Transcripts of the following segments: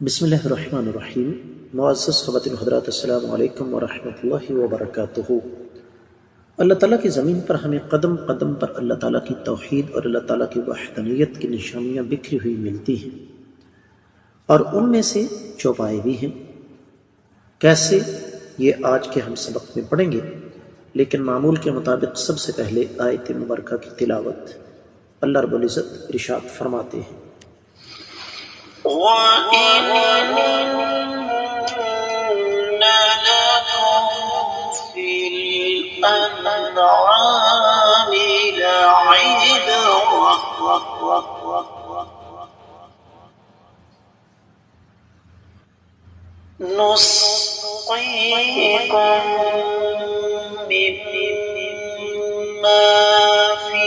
بسم اللہ الرحمن الرحیم۔ معزز خواتین حضرات، السلام علیکم ورحمۃ اللہ وبرکاتہ۔ اللہ تعالیٰ کی زمین پر ہمیں قدم قدم پر اللہ تعالیٰ کی توحید اور اللہ تعالیٰ کی وحدانیت کی نشانیاں بکھری ہوئی ملتی ہیں، اور ان میں سے چوپائے بھی ہیں۔ کیسے، یہ آج کے ہم سبق میں پڑھیں گے، لیکن معمول کے مطابق سب سے پہلے آیت مبارکہ کی تلاوت۔ اللہ رب العزت ارشاد فرماتے ہیں: وَإِنَّ لَكُمْ فِي الْأَنْعَامِ لَعِبْرَةً نُسْقِيكُم مِّمَّا فِي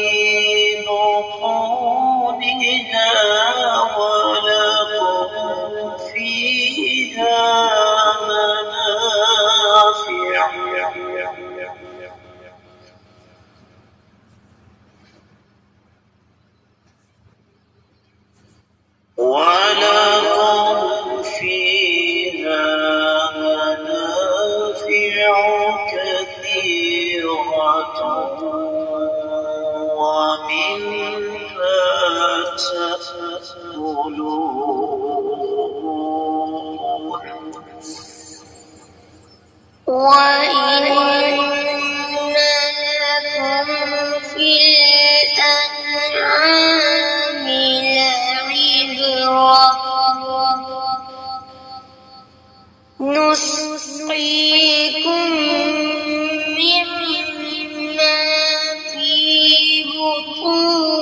بُطُونِهَا وَلَكُمْ فِيهَا مَنَافِعُ كثيرة ومنها تأكلون وَإِنَّ لَكُمْ فِي الْأَنْعَامِ لَعِبْرَةً نُسْقِيكُم مِّمَّا فِي بُطُونِهَا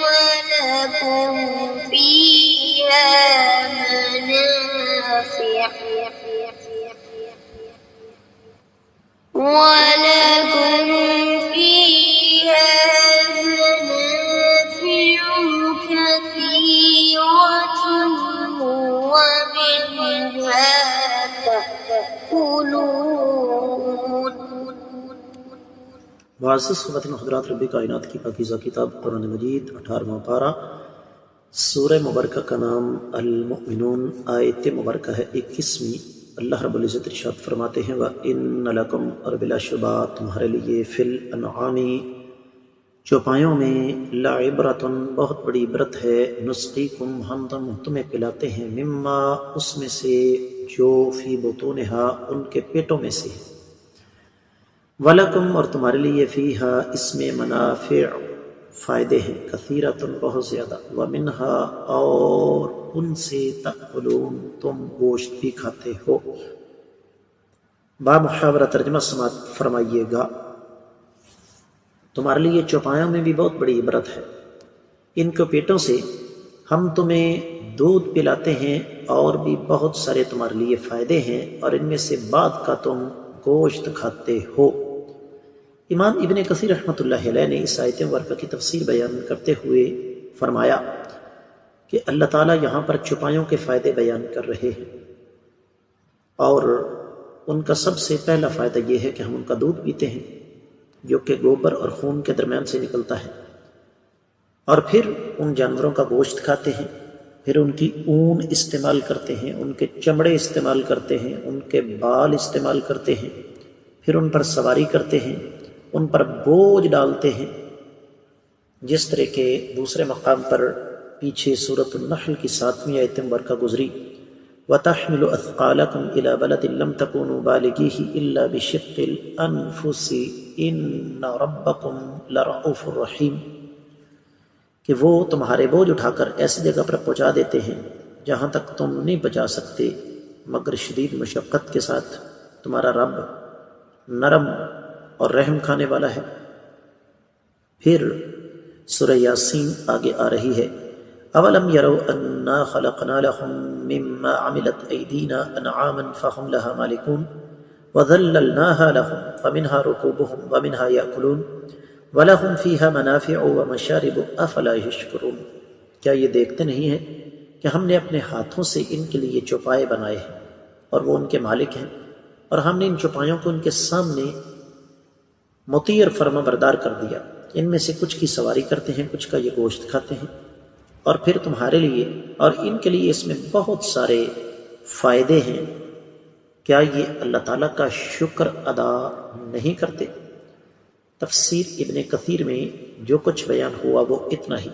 وَلَكُمْ فِيهَا مَنَافِعُ كثيرة ومنها تأكلون۔ معزز خواتین حضرات، رب کائنات کی پاکیزہ کتاب قرآن مجید 18واں پارہ، سورہ مبارکہ کا نام المؤمنون، آیت مبارکہ ہے 21ویں۔ اللہ رب العزت ارشاد فرماتے ہیں: وَإِنَّ لَكُمْ، اور بلا شبہ تمہارے لیے، فِي الْأَنْعَامِ، چوپایوں میں، لَعِبْرَةٌ، بہت بڑی عبرت ہے، نُسْقِيكُمْ، ہم تمہیں پلاتے ہیں، مما، اس میں سے، جو، فی بطونہا، ان کے پیٹوں میں سے، وَلَكُمْ، اور تمہارے لیے، فیہا، اس میں، منافع، فائدے ہیں، کثیرۃ، بہت زیادہ، ومنہا، اور ان سے، تأکلون، تم گوشت بھی کھاتے ہو۔ با محاورہ ترجمہ سماعت فرمائیے گا۔ تمہارے لیے چوپایوں میں بھی بہت بڑی عبرت ہے، ان کے پیٹوں سے ہم تمہیں دودھ پلاتے ہیں، اور بھی بہت سارے تمہارے لیے فائدے ہیں، اور ان میں سے بعد کا تم گوشت کھاتے ہو۔ امام ابن کثیر رحمۃ اللہ علیہ نے اس آیت مبارکہ کی تفسیر بیان کرتے ہوئے فرمایا کہ اللہ تعالیٰ یہاں پر چوپایوں کے فائدے بیان کر رہے ہیں، اور ان کا سب سے پہلا فائدہ یہ ہے کہ ہم ان کا دودھ پیتے ہیں، جو کہ گوبر اور خون کے درمیان سے نکلتا ہے، اور پھر ان جانوروں کا گوشت کھاتے ہیں، پھر ان کی اون استعمال کرتے ہیں، ان کے چمڑے استعمال کرتے ہیں، ان کے بال استعمال کرتے ہیں، پھر ان پر سواری کرتے ہیں، ان پر بوجھ ڈالتے ہیں، جس طرح کے دوسرے مقام پر پیچھے سورۃ النحل کی 7ویں آیت مبارکہ گزری: وَتَحْمِلُ أَثْقَالَكُمْ إِلَى بَلَدٍ لَمْ تَكُونُوا بَالِغِيهِ إِلَّا بِشِقِّ الْأَنفُسِ إِنَّ رَبَّكُمْ لَرَءُوفٌ رَحِيمٌ، کہ وہ تمہارے بوجھ اٹھا کر ایسی جگہ پر پہنچا دیتے ہیں جہاں تک تم نہیں پہنچا سکتے، مگر شدید مشقت کے ساتھ تمہارا رب نرم اور رحم کھانے والا ہے۔ پھر سورہ یاسین آگے آ رہی ہے: اولم یروا انا خلقنا لهم مما عملت ایدینا انعاما فهم لها مالکون وذللناها لهم فمنها ركوبهم ومنها یاکلون ولهم فیها منافع ومشارب افلا یشکرون۔ کیا یہ دیکھتے نہیں ہیں کہ ہم نے اپنے ہاتھوں سے ان کے لیے چوپائے بنائے ہیں، اور وہ ان کے مالک ہیں، اور ہم نے ان چوپایوں کو ان کے سامنے مطیع اور فرما بردار کر دیا۔ ان میں سے کچھ کی سواری کرتے ہیں، کچھ کا یہ گوشت کھاتے ہیں، اور پھر تمہارے لیے اور ان کے لیے اس میں بہت سارے فائدے ہیں، کیا یہ اللہ تعالیٰ کا شکر ادا نہیں کرتے؟ تفسیر ابن کثیر میں جو کچھ بیان ہوا وہ اتنا ہی۔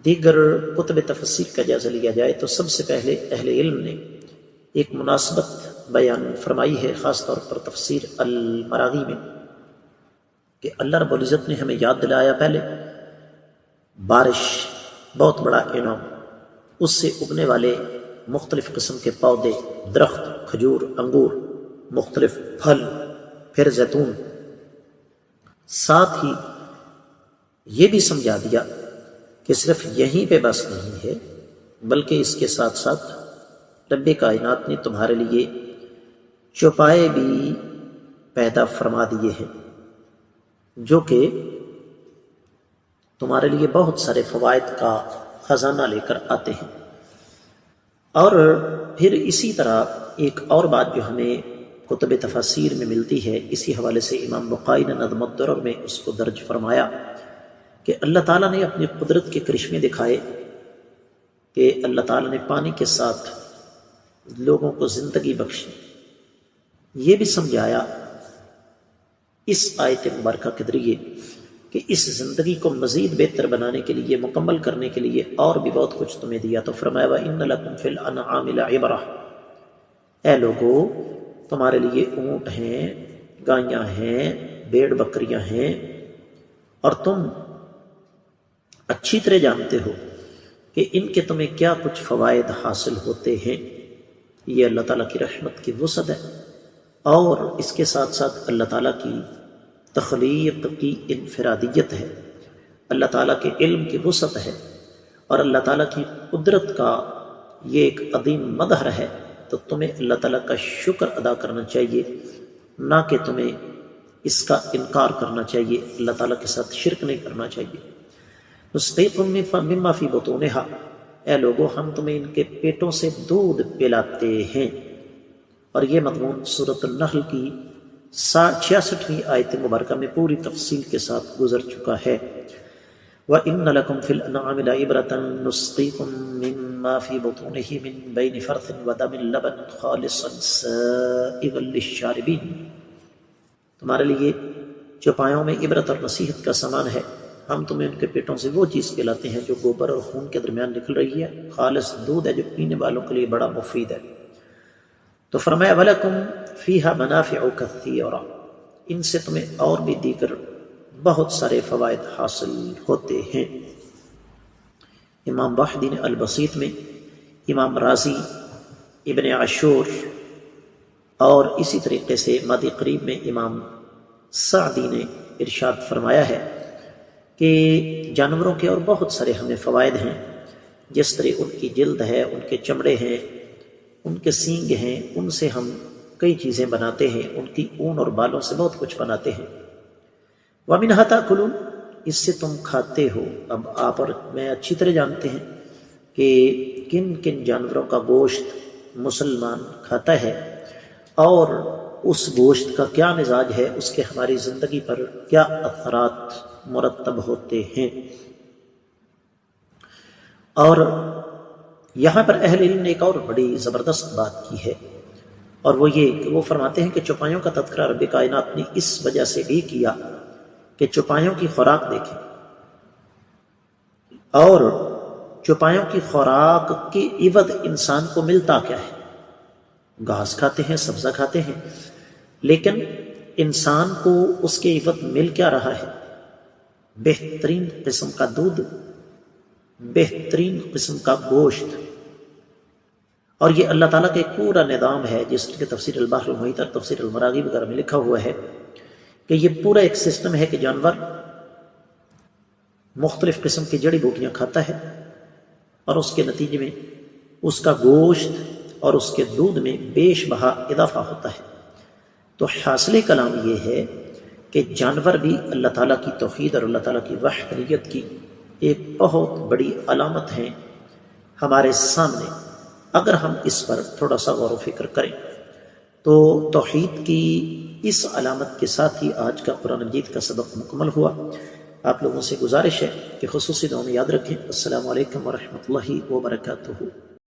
دیگر کتب تفسیر کا جائزہ لیا جائے تو سب سے پہلے اہل علم نے ایک مناسبت بیان فرمائی ہے، خاص طور پر تفسیر المراغی میں، کہ اللہ رب العزت نے ہمیں یاد دلایا پہلے بارش بہت بڑا انعام، اس سے اگنے والے مختلف قسم کے پودے، درخت، کھجور، انگور، مختلف پھل، پھر زیتون، ساتھ ہی یہ بھی سمجھا دیا کہ صرف یہیں پہ بس نہیں ہے، بلکہ اس کے ساتھ ساتھ رب کائنات نے تمہارے لیے چوپائے بھی پیدا فرما دیے ہیں، جو کہ تمہارے لیے بہت سارے فوائد کا خزانہ لے کر آتے ہیں۔ اور پھر اسی طرح ایک اور بات جو ہمیں کتب تفاسیر میں ملتی ہے، اسی حوالے سے امام بقائی نے نظم الدرر میں اس کو درج فرمایا کہ اللہ تعالیٰ نے اپنی قدرت کے کرشمے دکھائے کہ اللہ تعالیٰ نے پانی کے ساتھ لوگوں کو زندگی بخشی۔ یہ بھی سمجھایا اس آیت مبارکہ کے ذریعے کہ اس زندگی کو مزید بہتر بنانے کے لیے، مکمل کرنے کے لیے اور بھی بہت کچھ تمہیں دیا۔ تو فرمایا وَإِنَّ لَكُمْ فِي الْأَنْعَامِ لَعِبْرَةً، اے لوگو تمہارے لیے اونٹ ہیں، گائیاں ہیں، بھیڑ بکریاں ہیں، اور تم اچھی طرح جانتے ہو کہ ان کے تمہیں کیا کچھ فوائد حاصل ہوتے ہیں۔ یہ اللہ تعالیٰ کی رحمت کی وسعت ہے، اور اس کے ساتھ ساتھ اللہ تعالیٰ کی تخلیق کی انفرادیت ہے، اللہ تعالیٰ کے علم کی وسعت ہے، اور اللہ تعالیٰ کی قدرت کا یہ ایک عظیم مظہر ہے۔ تو تمہیں اللہ تعالیٰ کا شکر ادا کرنا چاہیے، نہ کہ تمہیں اس کا انکار کرنا چاہیے، اللہ تعالیٰ کے ساتھ شرک نہیں کرنا چاہیے۔ نسقیکم مما فی بطونہا، اے لوگو ہم تمہیں ان کے پیٹوں سے دودھ پلاتے ہیں۔ اور یہ مضمون سورۃ النحل کی 66ویں آیت مبارکہ میں پوری تفصیل کے ساتھ گزر چکا ہے۔ وَإِنَّ لَكُمْ فِي الْأَنْعَامِ لَعِبْرَةً نُسْقِيكُم مِّمَّا فِي بُطُونِهِ مِن بَيْنِ فَرْثٍ وَدَمٍ لَبَنًا خَالِصًا سَائِغًا لِّلشَّارِبِينَ، تمہارے لیے چوپایوں میں عبرت اور نصیحت کا سامان ہے۔ ہم تمہیں ان کے پیٹوں سے وہ چیز پلاتے ہیں جو گوبر اور خون کے درمیان نکل رہی ہے، خالص دودھ ہے جو پینے والوں کے لیے بڑا مفید ہے۔ تو فرمایا وَلَكُمْ فِيهَا مَنَافِعُ كَثِيرَةٌ، ان سے تمہیں اور بھی دیگر بہت سارے فوائد حاصل ہوتے ہیں۔ امام واحدی نے البسیط میں، امام رازی، ابن عاشور، اور اسی طریقے سے مادی قریب میں امام سعدی نے ارشاد فرمایا ہے کہ جانوروں کے اور بہت سارے ہمیں فوائد ہیں، جس طرح ان کی جلد ہے، ان کے چمڑے ہیں، ان کے سینگ ہیں، ان سے ہم کئی چیزیں بناتے ہیں، ان کی اون اور بالوں سے بہت کچھ بناتے ہیں۔ وَمِنْهَا تَأْكُلُونَ، اس سے تم کھاتے ہو۔ اب آپ اور میں اچھی طرح جانتے ہیں کہ کن کن جانوروں کا گوشت مسلمان کھاتا ہے، اور اس گوشت کا کیا مزاج ہے، اس کے ہماری زندگی پر کیا اثرات مرتب ہوتے ہیں۔ اور یہاں پر اہل علم نے ایک اور بڑی زبردست بات کی ہے، اور وہ یہ کہ وہ فرماتے ہیں کہ چوپایوں کا تذکرہ رب کائنات نے اس وجہ سے بھی کیا کہ چوپایوں کی خوراک دیکھیں، اور چوپایوں کی خوراک کے عوض انسان کو ملتا کیا ہے؟ گھاس کھاتے ہیں، سبزہ کھاتے ہیں، لیکن انسان کو اس کے عوض مل کیا رہا ہے؟ بہترین قسم کا دودھ، بہترین قسم کا گوشت۔ اور یہ اللہ تعالیٰ کا ایک پورا نظام ہے، جس کے تفسیر البحر المحیط اور تفسیر المراغی وغیرہ میں لکھا ہوا ہے کہ یہ پورا ایک سسٹم ہے کہ جانور مختلف قسم کی جڑی بوٹیاں کھاتا ہے، اور اس کے نتیجے میں اس کا گوشت اور اس کے دودھ میں بیش بہا اضافہ ہوتا ہے۔ تو حاصل کلام یہ ہے کہ جانور بھی اللہ تعالیٰ کی توحید اور اللہ تعالیٰ کی وحدانیت کی ایک بہت بڑی علامت ہیں ہمارے سامنے۔ اگر ہم اس پر تھوڑا سا غور و فکر کریں تو توحید کی اس علامت کے ساتھ ہی آج کا قرآن مجید کا سبق مکمل ہوا۔ آپ لوگوں سے گزارش ہے کہ خصوصی دعا میں یاد رکھیں۔ السلام علیکم ورحمۃ اللہ وبرکاتہ۔